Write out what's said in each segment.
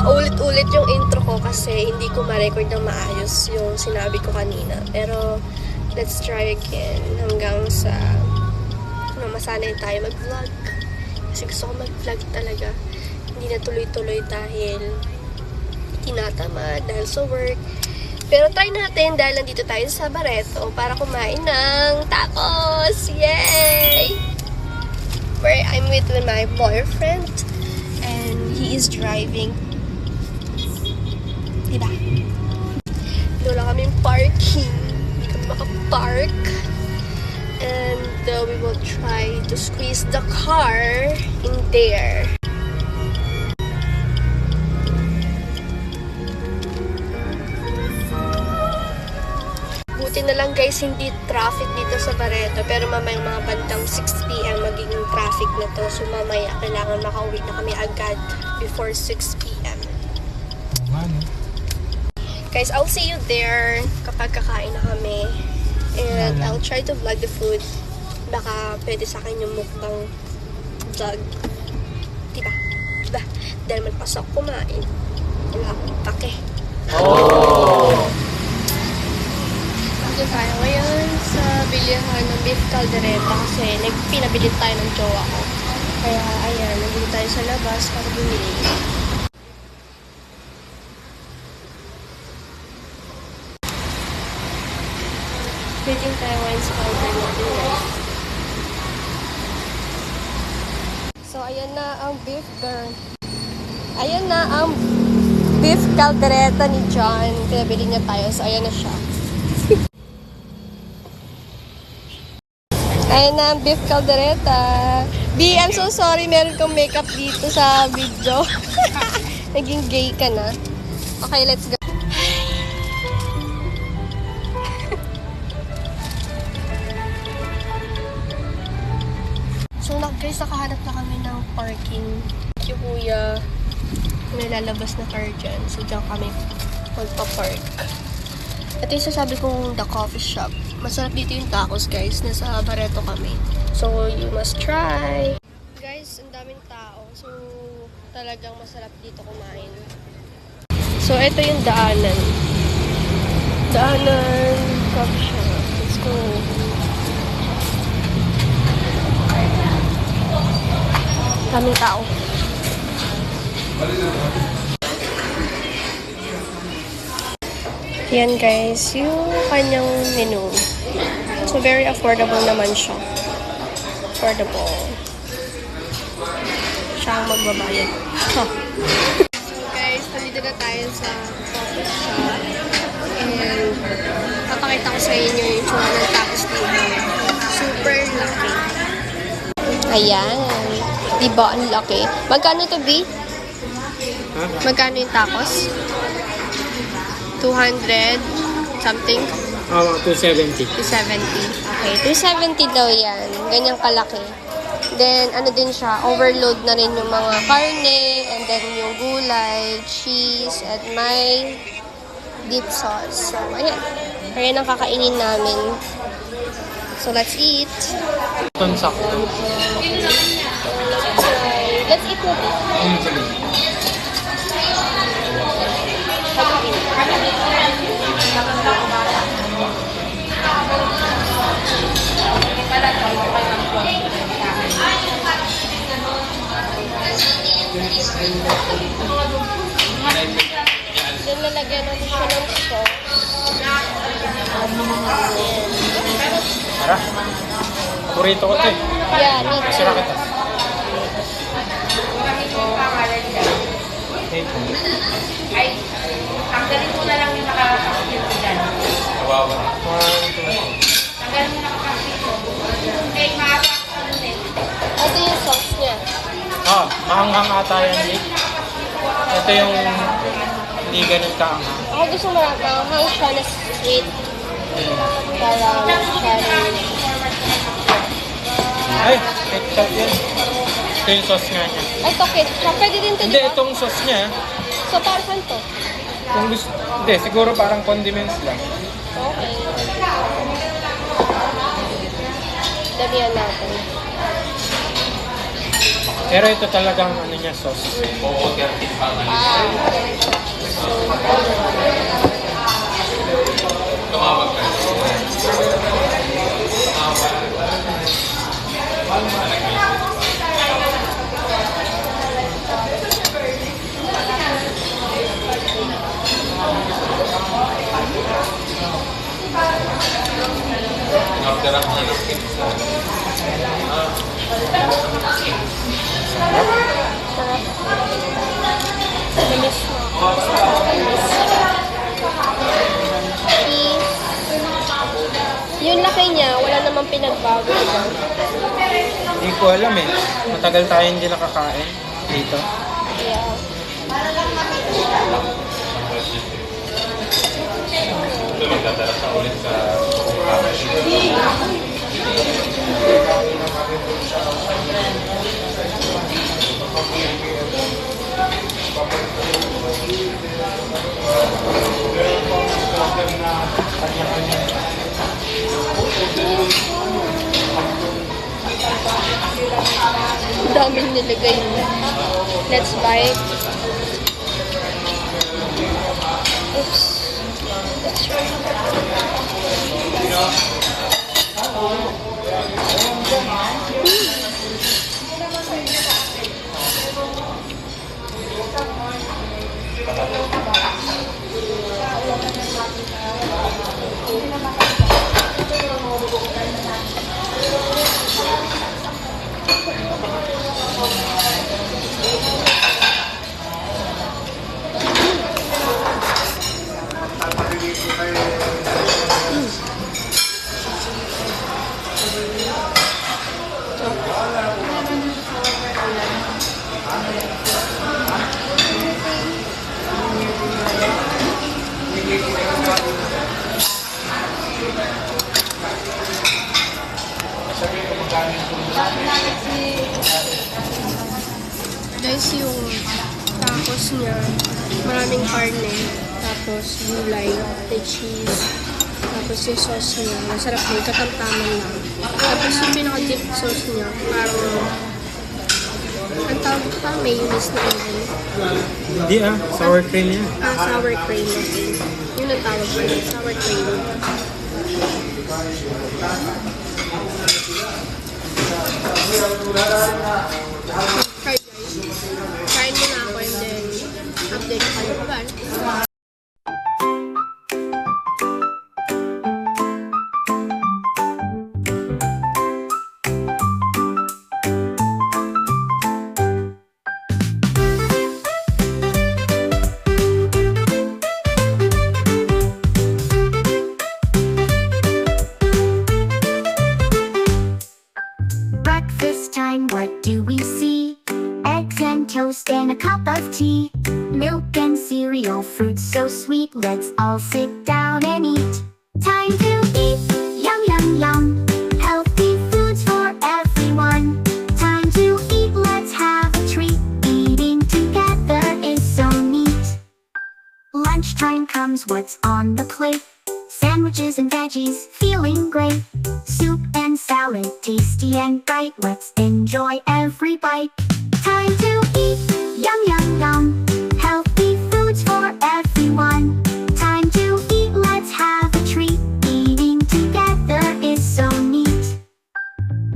Paulit-ulit yung intro ko kasi hindi ko ma-record ng maayos yung sinabi ko kanina. Pero, let's try again hanggang sa masanay tayo mag-vlog. Kasi gusto ko mag-vlog talaga. Hindi na tuloy-tuloy dahil tinatamad, dahil sa work. Pero try natin dahil nandito tayo sa Barreto para kumain ng tacos! Yay! Where I'm with my boyfriend and he is driving. Diba? Wala kaming parking. Hindi kami makapark. And we will try to squeeze the car in there. Buti na lang guys, hindi traffic dito sa Barreto. Pero mamaya mga bandang 6 PM magiging traffic na to. So mamaya kailangan makauwi na kami agad before 6 PM. Guys, I'll see you there kapag kakain na kami. And I'll try to vlog the food. Baka pwede sa akin yung mukbang vlog. Diba? Diba? Dahil magpasok kumain. Wala akong pake. Oh! Dito tayo ngayon sa bilihan ng beef caldereta kasi pinabili tayo ng jowa ko. Kaya ayan, nandito tayo sa labas para bumili. Waiting tayo ngayon sa counter natin guys. So ayan na ang beef burn. Ayan na ang beef caldereta ni John. Pinabili niya tayo. So ayan na siya. Ayan na ang beef caldereta. B, I'm so sorry. Meron kang makeup dito sa video. Naging gay ka na. Okay, let's go. So, guys, nakahanap na kami ng parking. Thank you, kuya. May lalabas na car dyan. So, dyan kami magpa-park. Ito yung sasabi kong the coffee shop. Masarap dito yung tacos, guys. Nasa Barreto kami. So, you must try. Guys, ang daming tao. So, talagang masarap dito kumain. So, ito yung daanan. Daanan coffee shop. Let's go. Daming tao. Yan guys, yung kanyang menu. So, very affordable naman siya. Affordable. Siya ang magbabayad. Huh. So guys, nandito na tayo sa coffee shop. And, papakita ko sa inyo yung tsura ng tacos dito. Super laki. Ayan. Diba? Ang laki. Magkano to, B? Magkano yung tacos? 200 something? 270. 270. Okay, 270 daw yan. Ganyang kalaki. Then, ano din siya, overload na rin yung mga karne, and then yung gulay, cheese, and may dip sauce. So, ayan. Ayan ang kakainin namin. So, let's eat. Ito sakto. Let's eat na din. Then, lalagyan natin siya ng sauce. Tara. Paborito ko ito eh. Yeah, me too. Masira kita. Ay, tanggalin mo na lang yung nakakakit dyan. Wow. Tanggalin mo nakakakit mo. Okay, maapak ano din. Ito yung sauce niya. Mahanghang ata yan, Nick. Ito yung hindi ganun kaanghang. Ako gusto mahang siya na sweet. Parang cherry. Ay, ketchup yan. Ito yung sauce nga niya. Ay, ito ketchup. Pwede din ito, Hindi, diba? itong sauce niya. So, para saan to? Kung gusto, hindi, siguro parang condiments lang. Okay. Damihan natin. Pero ito talagang ano niya, sauce. Bilis mo. Yung laki niya, wala namang pinagbago. Hindi ko alam eh. Matagal tayo hindi nakakain dito. Yeah. Daming nilagay niya. Let's bite. Oops. That's right. Guys, yung tacos niya, maraming karne, tapos gulay, may cheese, tapos yung sauce niya, masarap din, katamtaman lang. Tapos yung pinaka-dip sauce niya, parang, ang tawag pa, mayonnaise na yun. Hindi sour cream yan. Sour cream, okay. Yun ang tawag pa yun, sour cream. Try guys. Try mo na ako and then update ko kayo. Bye-bye. Breakfast time, what do we see? Eggs and toast and a cup of tea. Milk and cereal, fruits so sweet. Let's all sit down and eat. Time to eat, yum yum yum. Healthy foods for everyone. Time to eat, let's have a treat. Eating together is so neat. Lunchtime comes, what's on the plate? Sandwiches and veggies, feeling great. Soup and salad, tasty and bright. Let's enjoy every bite. Time to eat, yum yum yum. Healthy foods for everyone. Time to eat, let's have a treat. Eating together is so neat.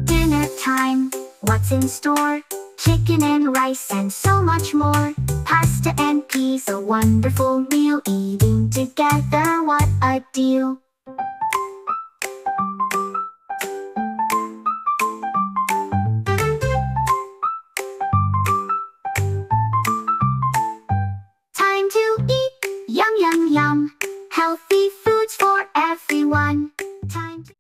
Dinner time, what's in store? Chicken and rice and so much more. Pasta and peas, a wonderful meal. Eating together, what a deal. Time to eat, yum yum yum. Healthy foods for everyone. Time to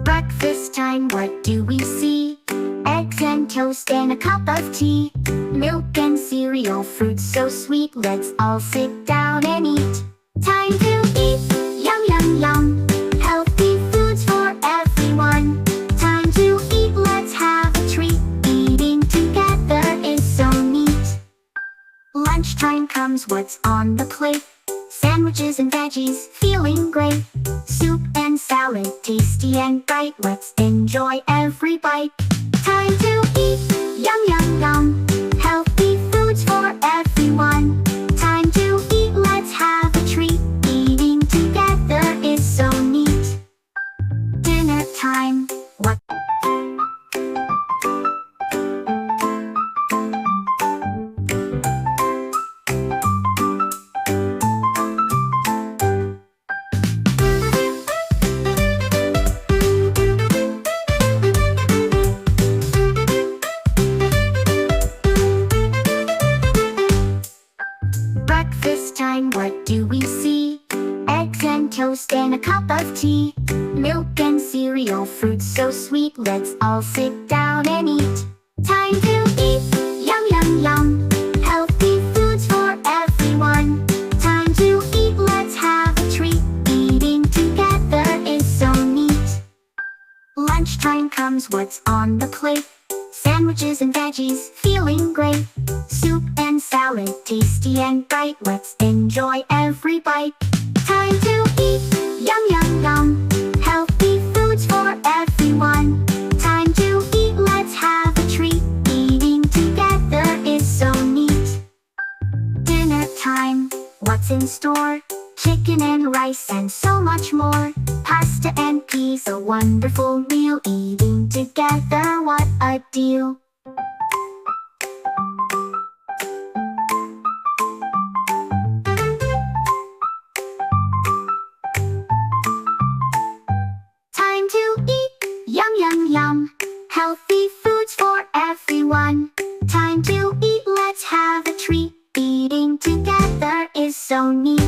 Breakfast time, what do we see? Eggs and toast and a cup of tea. Milk and cereal, fruits so sweet. Let's all sit down and eat. Time to eat, yum yum yum. Healthy comes what's on the plate. Sandwiches and veggies, feeling great. Soup and salad, tasty and bright. Let's enjoy every bite. Time to eat, yum yum yum. Healthy foods for everyone. Time to eat, let's have a treat. Eating together is so neat. Dinner time, what? Breakfast time, what do we see? Eggs and toast and a cup of tea. Milk and cereal, fruits so sweet. Let's all sit down and eat. Time to eat, yum yum yum. Healthy foods for everyone. Time to eat, let's have a treat. Eating together is so neat. Lunchtime comes, what's on the plate? Sandwiches and veggies, feeling great. Soup and salad, tasty and bright. Let's enjoy every bite. Time to eat, yum yum yum. Healthy foods for everyone. Time to eat, let's have a treat. Eating together is so neat. Dinner time, what's in store? Chicken and rice and so much more. Pasta and peas, a wonderful meal. Eating together, what a deal. Time to eat, yum yum yum. Healthy foods for everyone. Time to eat, let's have a treat. Eating together is so neat.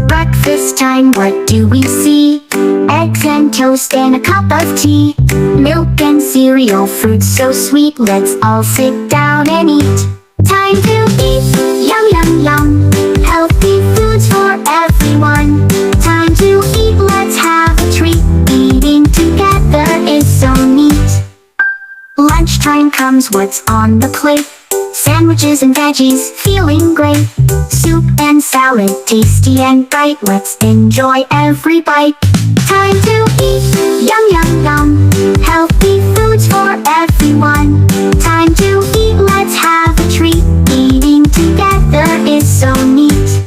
Breakfast time, what do we see? Eggs and toast and a cup of tea. Milk and cereal, fruits so sweet. Let's all sit down and eat. Time to eat, yum yum yum. Healthy foods for everyone. Time to eat, let's have a treat. Eating together is so neat. Lunchtime comes, what's on the plate? Sandwiches and veggies, feeling great. Soup and salad, tasty and bright. Let's enjoy every bite. Time to eat, yum yum yum. Healthy foods for everyone. Time to eat, let's have a treat. Eating together is so neat.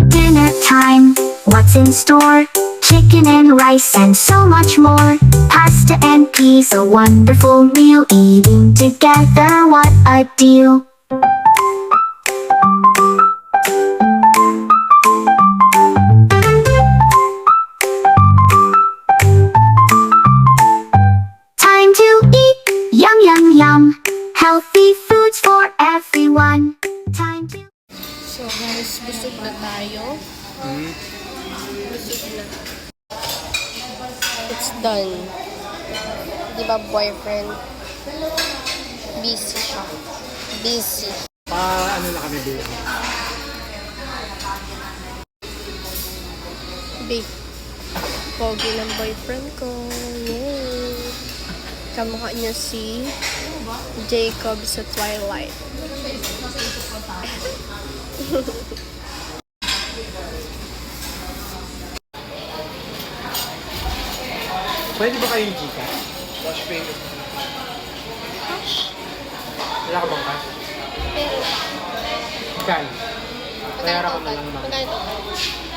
Dinner time, what's in store? Chicken and rice and so much more. Pasta and peas, a wonderful meal. Eating together, what a deal. Time to eat, yum yum yum. Healthy foods for everyone. Time to... So guys, busog na tayo. Busog na. It's done. Di ba boyfriend? Busy siya. Busy. Ano na kami dito? Big. Pogi ng boyfriend ko. Yay! Kamukha niya si Jacob sa Twilight. Pwede ba kayong Gcash? Cash payment. Wala ka bang cash? Pero, Kano? Bayaran ko na lang naman. magkano?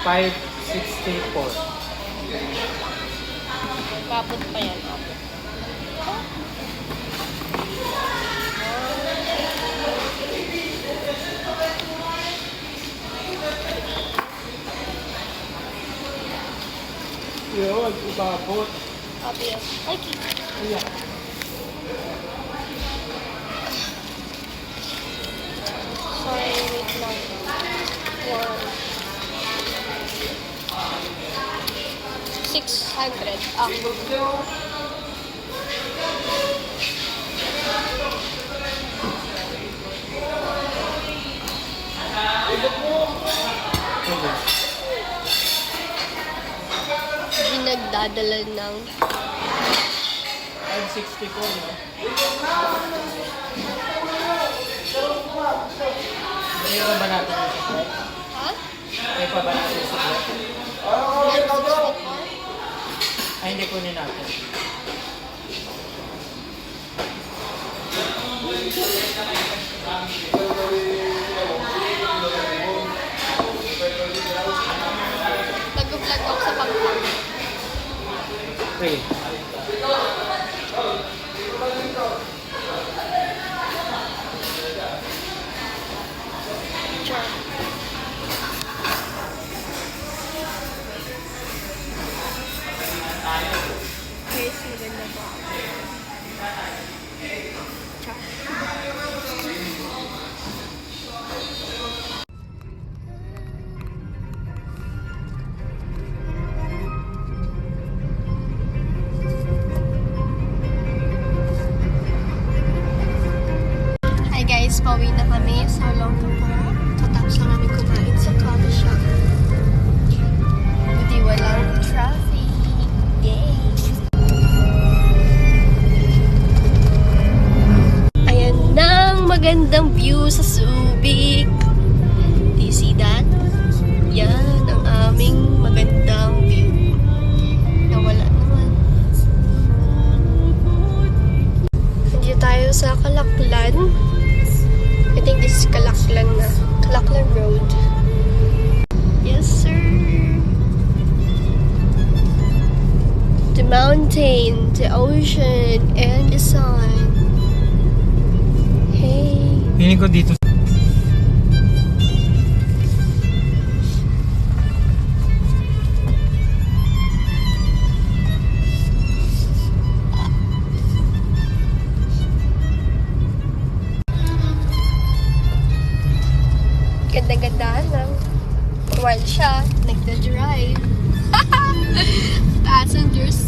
564. Kapot pa yan. Yun, ibabot. Obvious. Okay. Ayan. Sorry, wait lang. 600. Okay. Hindi nagdadala ng 564, no? Kaya pa ba natin yung supply? ha? Kaya pa ba natin yung supply? 964? Ay, hindi kunin natin. Nag-vlog ako sa Pampanga. Okay. Sure. Guys, maganda ba? Char. Hi guys, pauwi na kami. So long to po. Tatapos na kami kumain sa coffee shop. Buti walang traffic. Yay! Ayan nang magandang view sa Subic. Do you see that? Yan ang aming magandang view. Nawala naman. Hindi tayo sa Kalaklan. I think this is Kalaklan na. Kalaklan Road. Yes, sir. The mountain, the ocean, and the sun. Hey. Piling ko dito. Ganda-ganda lang. While siya, nagda-drive. Passengers